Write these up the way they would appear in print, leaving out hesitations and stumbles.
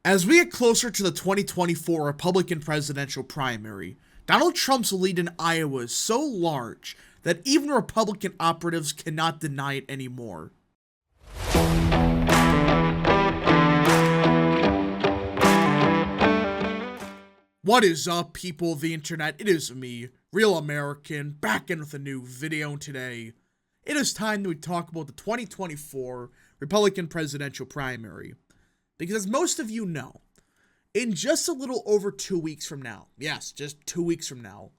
As we get closer to the 2024 Republican presidential primary, Donald Trump's lead in Iowa is so large that even Republican operatives cannot deny it anymore. What is up, people of the internet? It is me, Real American, back in with a new video today. It is time that we talk about the 2024 Republican presidential primary. Because as most of you know, in just a little over 2 weeks from now, yes, just 2 weeks from now,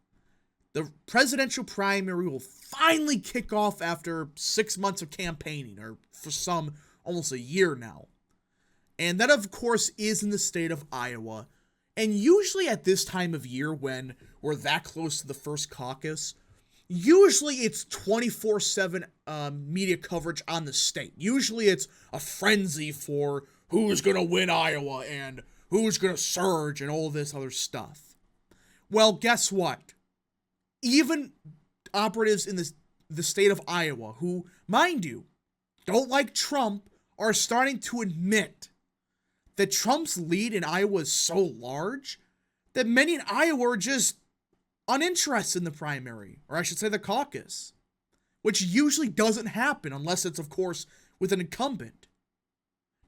the presidential primary will finally kick off after 6 months of campaigning, or for some, almost a year now. And that, of course, is in the state of Iowa. And usually at this time of year, when we're that close to the first caucus, usually it's 24/7 media coverage on the state. Usually it's a frenzy for who's going to win Iowa and who's going to surge and all this other stuff. Well, guess what? Even operatives in the state of Iowa, who, mind you, don't like Trump, are starting to admit that Trump's lead in Iowa is so large that many in Iowa are just uninterested in the primary, or I should say the caucus, which usually doesn't happen unless it's, of course, with an incumbent.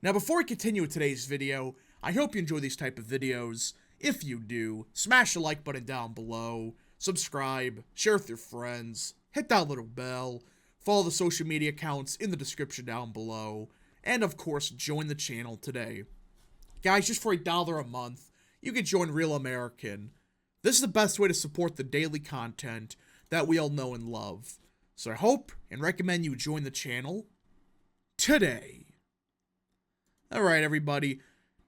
Now, before we continue with today's video, I hope you enjoy these type of videos. If you do, smash the like button down below, subscribe, share with your friends, hit that little bell, follow the social media accounts in the description down below, and of course, join the channel today. Guys, just for $1 a month, you can join Real American. This is the best way to support the daily content that we all know and love. So I hope and recommend you join the channel today. Alright, everybody.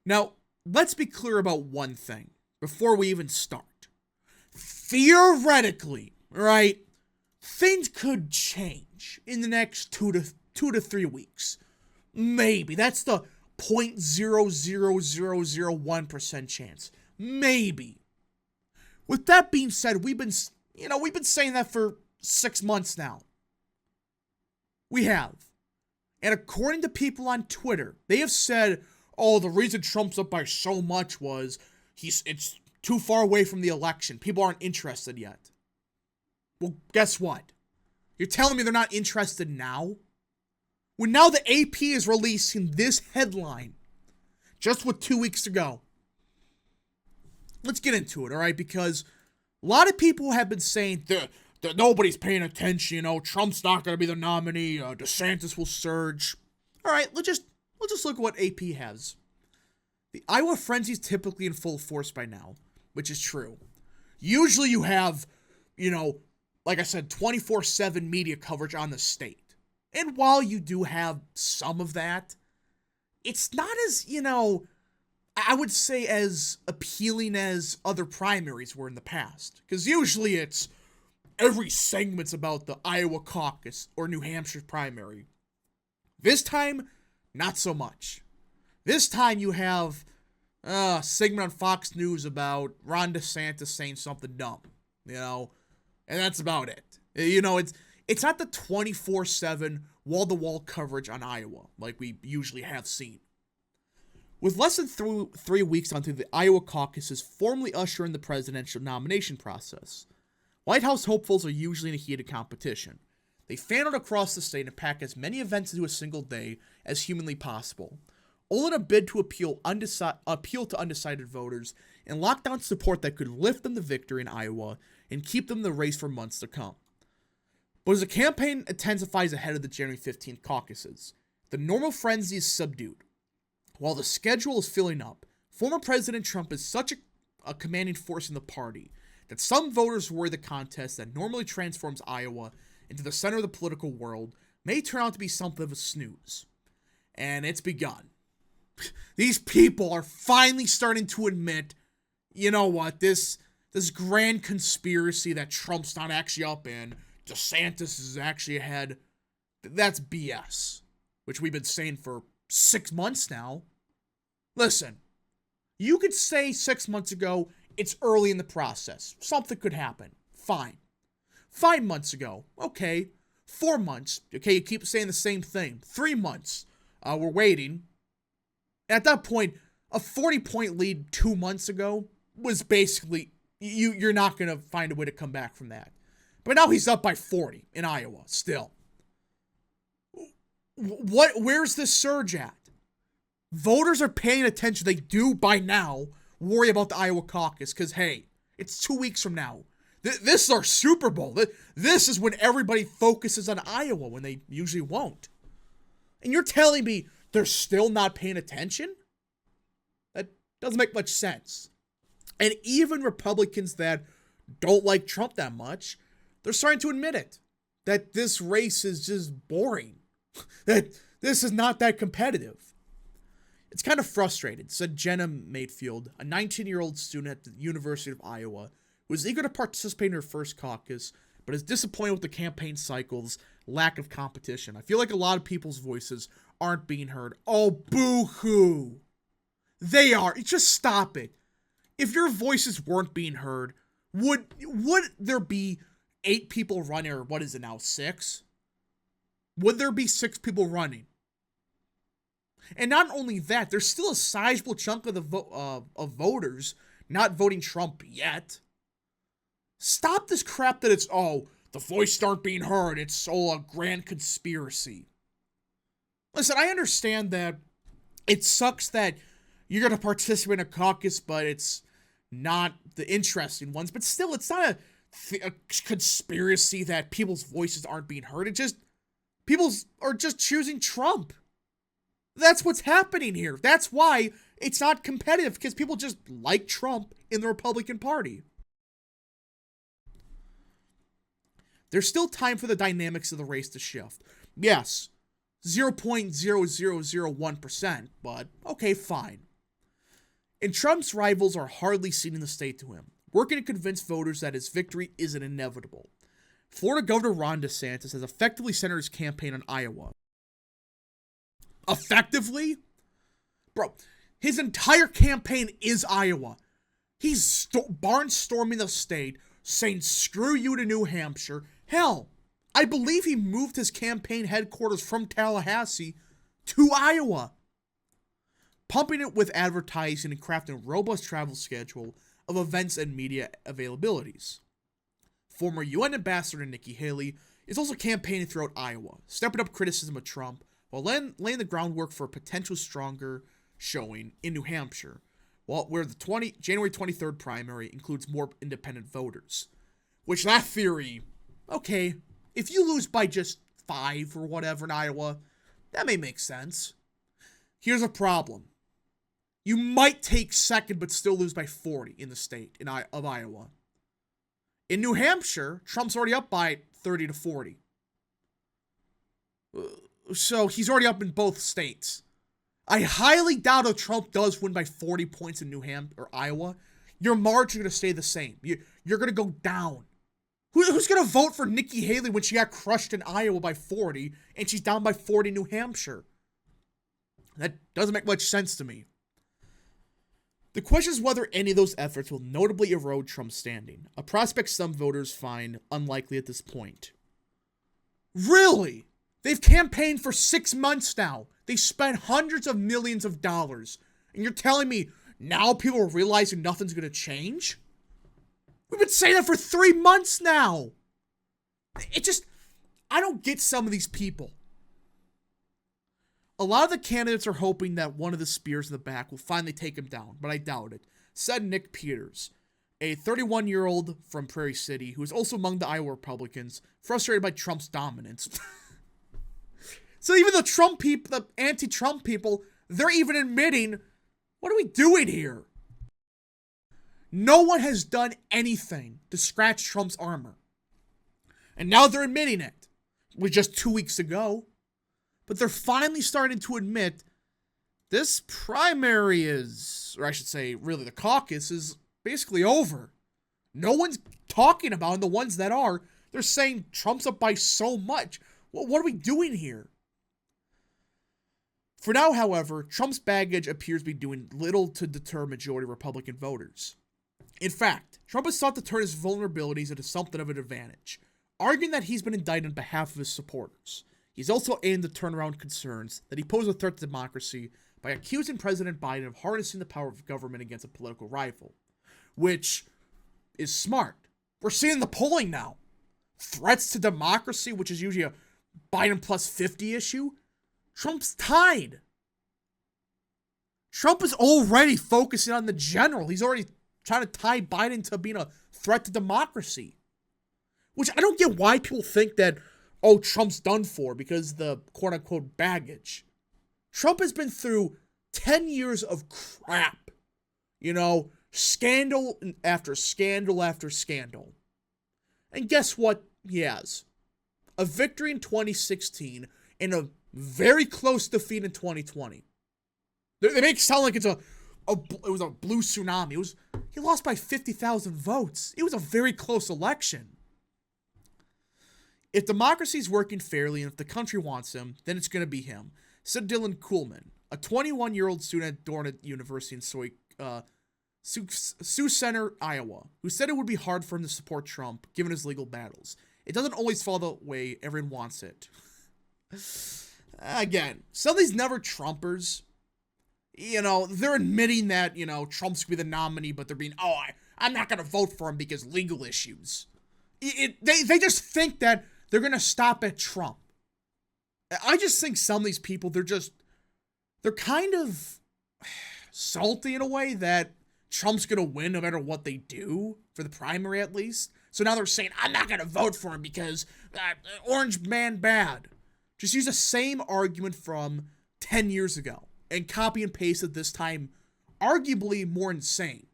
Now, let's be clear about one thing before we even start. Theoretically, right, things could change in the next two to 3 weeks. Maybe. That's the 0.00001% chance. Maybe. With that being said, we've been saying that for 6 months now. We have. And according to people on Twitter, they have said, oh, the reason Trump's up by so much was it's too far away from the election. People aren't interested yet. Well, guess what? You're telling me they're not interested now? When now the AP is releasing this headline, just with 2 weeks to go. Let's get into it, all right? Because a lot of people have been saying that nobody's paying attention. You know, Trump's not going to be the nominee. DeSantis will surge. All right, let's just look at what AP has. The Iowa frenzy is typically in full force by now, which is true. Usually you have, like I said, 24/7 media coverage on the state. And while you do have some of that, it's not as, I would say as appealing as other primaries were in the past. Because usually it's every segment's about the Iowa caucus or New Hampshire primary. This time, not so much. This time you have a segment on Fox News about Ron DeSantis saying something dumb, and that's about it. It's not the 24/7 wall-to-wall coverage on Iowa like we usually have seen. With less than 3 weeks until the Iowa caucuses formally usher in the presidential nomination process, White House hopefuls are usually in a heated competition. They fan out across the state and pack as many events into a single day as humanly possible, all in a bid to appeal to undecided voters and lock down support that could lift them to victory in Iowa and keep them in the race for months to come. But as the campaign intensifies ahead of the January 15th caucuses, the normal frenzy is subdued. While the schedule is filling up, former President Trump is such a commanding force in the party that some voters worry the contest that normally transforms Iowa into the center of the political world may turn out to be something of a snooze. And it's begun. These people are finally starting to admit, this grand conspiracy that Trump's not actually up in, DeSantis is actually ahead, that's BS, which we've been saying for 6 months now. Listen, you could say 6 months ago, it's early in the process. Something could happen. Fine. 5 months ago, okay. 4 months, okay, you keep saying the same thing. 3 months, we're waiting. At that point, A 40-point lead 2 months ago was basically, you're not going to find a way to come back from that. But now he's up by 40 in Iowa still. Where's this surge at? Voters are paying attention. They do by now worry about the Iowa caucus because, hey, it's 2 weeks from now. This is our Super Bowl. This is when everybody focuses on Iowa when they usually won't. And you're telling me they're still not paying attention? That doesn't make much sense. And even Republicans that don't like Trump that much, they're starting to admit it. That this race is just boring. That this is not that competitive. It's kind of frustrating, said Jenna Mayfield, a 19-year-old student at the University of Iowa, who was eager to participate in her first caucus, but is disappointed with the campaign cycle's lack of competition. I feel like a lot of people's voices aren't being heard. Oh, boo-hoo. They are. Just stop it. If your voices weren't being heard, would there be 8 people running, or what is it now, 6? Would there be 6 people running? And not only that, there's still a sizable chunk of the voters not voting Trump yet. Stop this crap that it's, oh, the voices aren't being heard. It's all a grand conspiracy. Listen, I understand that it sucks that you're going to participate in a caucus, but it's not the interesting ones. But still, it's not a conspiracy that people's voices aren't being heard. It just, people are just choosing Trump. That's what's happening here. That's why it's not competitive, because people just like Trump in the Republican Party. There's still time for the dynamics of the race to shift. Yes, 0.0001%, but okay, fine. And Trump's rivals are hardly ceding the state to him, working to convince voters that his victory isn't inevitable. Florida Governor Ron DeSantis has effectively centered his campaign on Iowa. Effectively? Bro, his entire campaign is Iowa. He's barnstorming the state, saying screw you to New Hampshire. Hell, I believe he moved his campaign headquarters from Tallahassee to Iowa. Pumping it with advertising and crafting a robust travel schedule of events and media availabilities. Former UN Ambassador Nikki Haley is also campaigning throughout Iowa, stepping up criticism of Trump while laying the groundwork for a potential stronger showing in New Hampshire, where the January 23rd primary includes more independent voters. Which, that theory, okay, if you lose by just 5 or whatever in Iowa, that may make sense. Here's a problem. You might take second but still lose by 40 in the state of Iowa. In New Hampshire, Trump's already up by 30 to 40. So he's already up in both states. I highly doubt if Trump does win by 40 points in New Hampshire or Iowa, your margin is going to stay the same. You're going to go down. Who's going to vote for Nikki Haley when she got crushed in Iowa by 40 and she's down by 40 in New Hampshire? That doesn't make much sense to me. The question is whether any of those efforts will notably erode Trump's standing, a prospect some voters find unlikely at this point. Really? They've campaigned for 6 months now. They spent hundreds of millions of dollars. And you're telling me now people are realizing nothing's going to change? We've been saying that for 3 months now. I don't get some of these people. A lot of the candidates are hoping that one of the spears in the back will finally take him down, but I doubt it, said Nick Peters, a 31-year-old from Prairie City who is also among the Iowa Republicans, frustrated by Trump's dominance. So even the anti-Trump people, they're even admitting, what are we doing here? No one has done anything to scratch Trump's armor. And now they're admitting it. It was just 2 weeks ago. But they're finally starting to admit this primary is, or I should say, really the caucus is basically over. No one's talking about it, and the ones that are, they're saying Trump's up by so much. Well, what are we doing here? For now, however, Trump's baggage appears to be doing little to deter majority Republican voters. In fact, Trump has sought to turn his vulnerabilities into something of an advantage, arguing that he's been indicted on behalf of his supporters. He's also aimed to turn around concerns that he posed a threat to democracy by accusing President Biden of harnessing the power of government against a political rival, which is smart. We're seeing the polling now. Threats to democracy, which is usually a Biden plus 50 issue, Trump's tied. Trump is already focusing on the general. He's already trying to tie Biden to being a threat to democracy. Which I don't get why people think that, oh, Trump's done for because the quote-unquote baggage. Trump has been through 10 years of crap. You know, scandal after scandal after scandal. And guess what he has? A victory in 2016 and a very close defeat in 2020. They make it sound like it was a blue tsunami. He lost by 50,000 votes. It was a very close election. If democracy is working fairly and if the country wants him, then it's going to be him, said Dylan Kuhlman, a 21-year-old student at Dornet University in Sioux Center, Iowa, who said it would be hard for him to support Trump given his legal battles. It doesn't always fall the way everyone wants it. Again, some of these never Trumpers, you know, they're admitting that, you know, Trump's going to be the nominee, but they're being, I'm not going to vote for him because legal issues. They just think that they're going to stop at Trump. I just think some of these people, they're kind of salty in a way that Trump's going to win no matter what they do, for the primary at least. So now they're saying, I'm not going to vote for him because orange man bad. Just use the same argument from 10 years ago and copy and paste it this time, arguably more insane.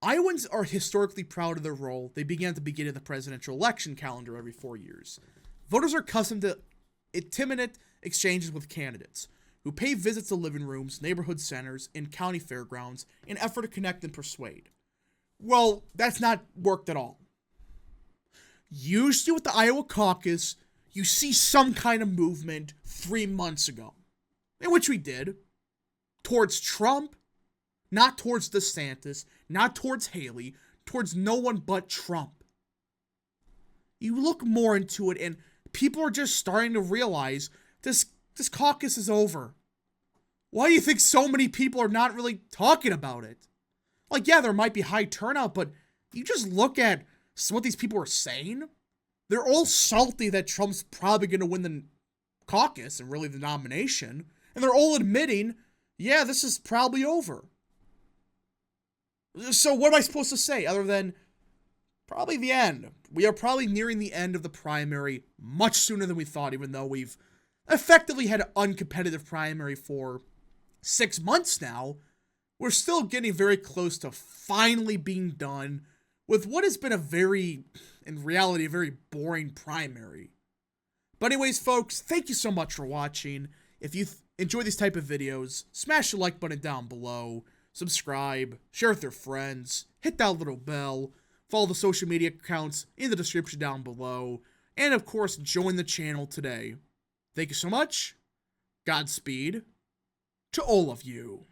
Iowans are historically proud of their role they began at the beginning of the presidential election calendar every 4 years. Voters are accustomed to intimate exchanges with candidates, who pay visits to living rooms, neighborhood centers, and county fairgrounds in effort to connect and persuade. Well, that's not worked at all. Usually with the Iowa caucus, you see some kind of movement 3 months ago, in which we did, towards Trump, not towards DeSantis, not towards Haley, towards no one but Trump. You look more into it, and people are just starting to realize this caucus is over. Why do you think so many people are not really talking about it? Like, yeah, there might be high turnout, but you just look at what these people are saying. They're all salty that Trump's probably going to win the caucus and really the nomination. And they're all admitting, yeah, this is probably over. So what am I supposed to say other than probably the end? We are probably nearing the end of the primary much sooner than we thought, even though we've effectively had an uncompetitive primary for 6 months now. We're still getting very close to finally being done with what has been in reality, a very boring primary. But anyways, folks, thank you so much for watching. If you enjoy these type of videos, smash the like button down below, subscribe, share with your friends, hit that little bell, follow the social media accounts in the description down below, and of course, join the channel today. Thank you so much. Godspeed to all of you.